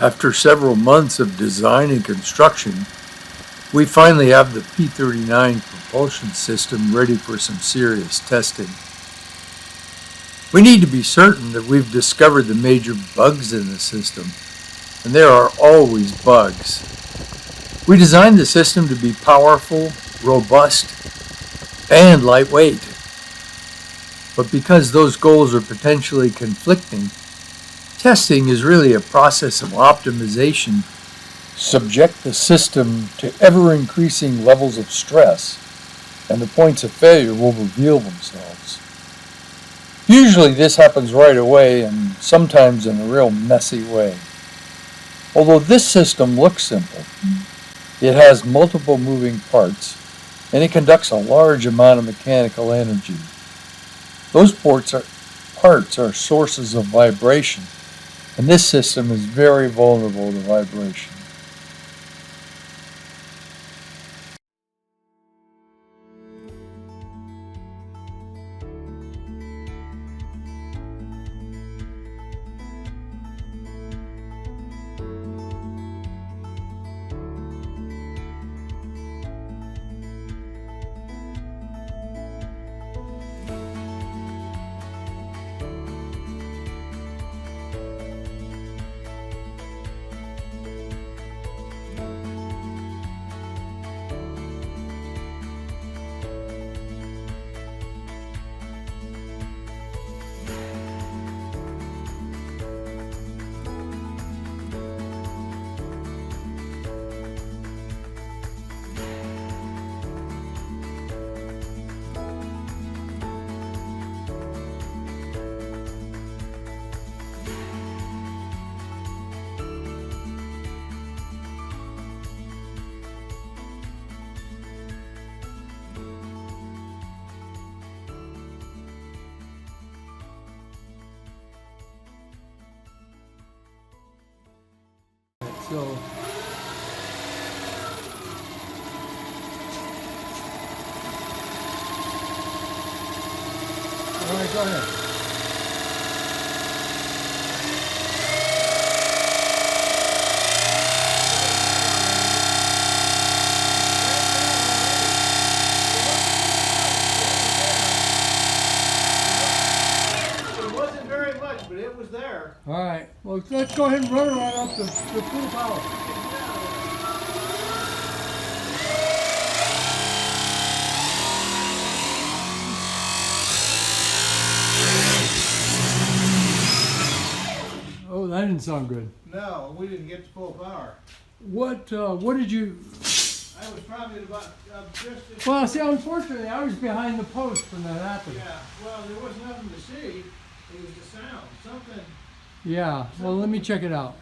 After several months of design and construction, we finally have the P39 propulsion system ready for some serious testing. We need to be certain that we've discovered the major bugs in the system, and there are always bugs. We designed the system to be powerful, robust, and lightweight. But because those goals are potentially conflicting, testing is really a process of optimization. Subject the system to ever-increasing levels of stress, and the points of failure will reveal themselves. Usually this happens right away, and sometimes in a real messy way. Although this system looks simple, it has multiple moving parts, and it conducts a large amount of mechanical energy. Those parts are sources of vibration, and this system is very vulnerable to vibration. So, all right, go ahead. It wasn't very much, but it was there. All right, well, let's go ahead and run right up to full power. Oh, that didn't sound good. No, we didn't get to full power. What did you? I was probably about just. Well, see, unfortunately, I was behind the post when that happened. Yeah, well, there was nothing to see. It was the sound. Something. Yeah, well, let me check it out.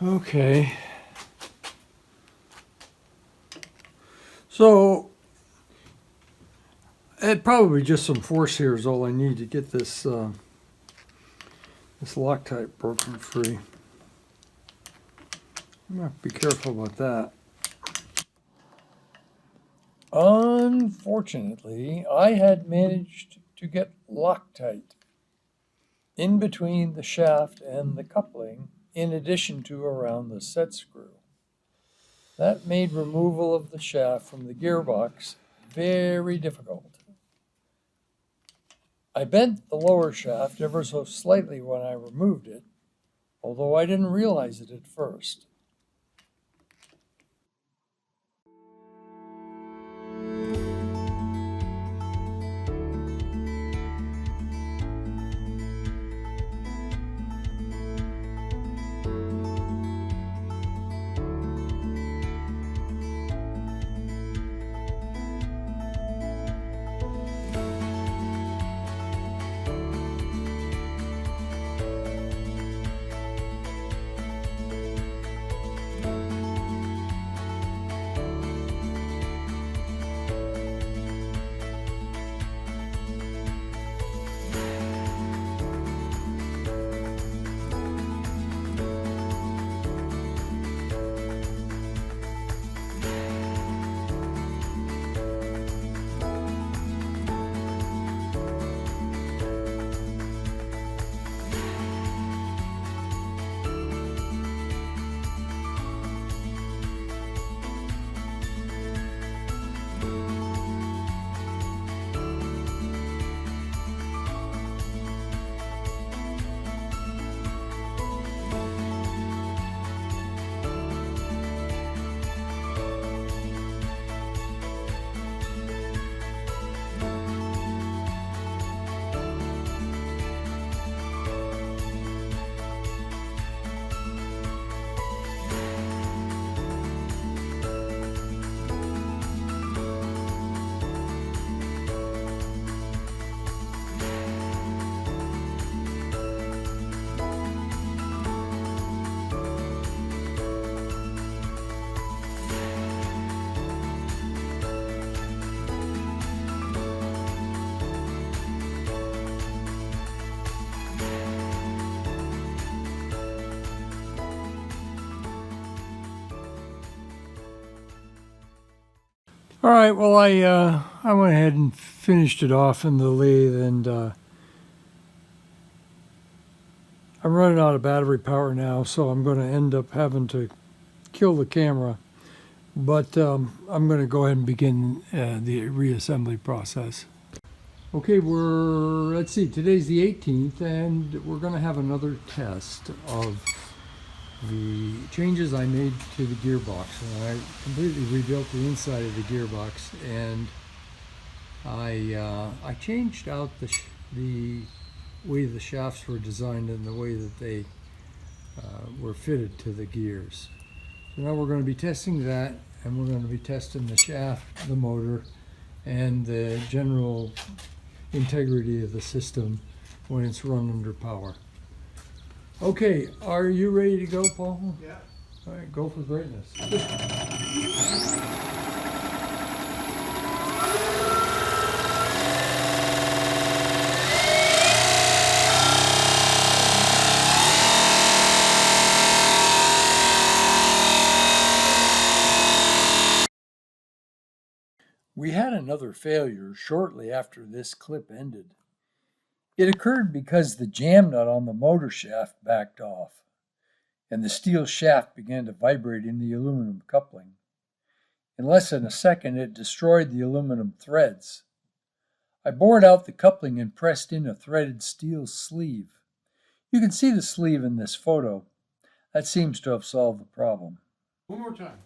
Okay. So probably just some force here is all I need to get this this Loctite broken free. I'm gonna have to be careful about that. Unfortunately, I had managed to get Loctite in between the shaft and the coupling, in addition to around the set screw. That made removal of the shaft from the gearbox very difficult. I bent the lower shaft ever so slightly when I removed it, although I didn't realize it at first. All right, well, I went ahead and finished it off in the lathe, and I'm running out of battery power now, so I'm going to end up having to kill the camera. But I'm going to go ahead and begin the reassembly process. Okay, let's see, today's the 18th, and we're going to have another test of the changes I made to the gearbox. I completely rebuilt the inside of the gearbox, and I changed out the way the shafts were designed and the way that they were fitted to the gears. So now we're going to be testing that, and we're going to be testing the shaft, the motor, and the general integrity of the system when it's run under power. Okay, are you ready to go, Paul? Yeah. All right, go for greatness. We had another failure shortly after this clip ended. It occurred because the jam nut on the motor shaft backed off, and the steel shaft began to vibrate in the aluminum coupling. In less than a second, it destroyed the aluminum threads. I bored out the coupling and pressed in a threaded steel sleeve. You can see the sleeve in this photo. That seems to have solved the problem. One more time.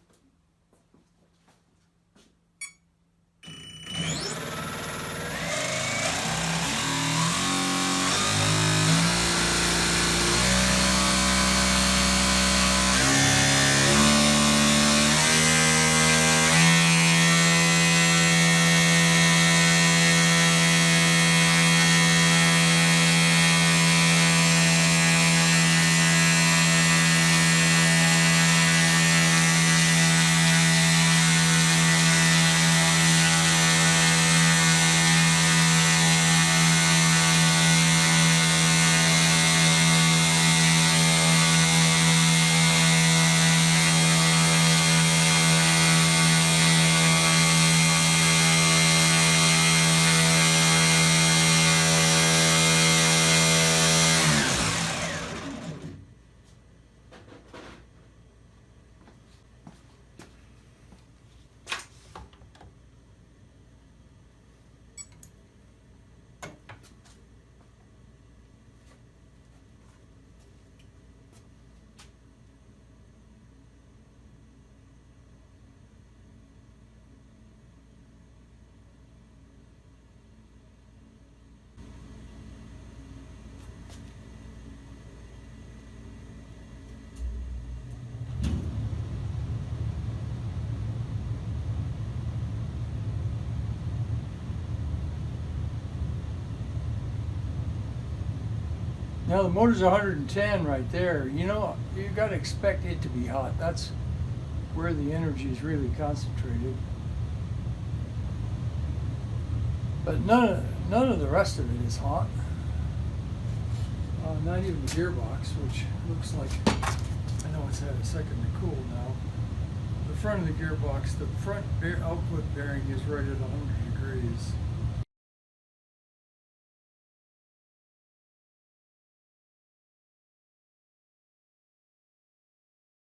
Now the motor's 110 right there. You know, you got to expect it to be hot. That's where the energy is really concentrated. But none of the rest of it is hot. Not even the gearbox, which looks like, I know it's had a second to cool now. The front of the gearbox, the front output bearing is right at 100 degrees.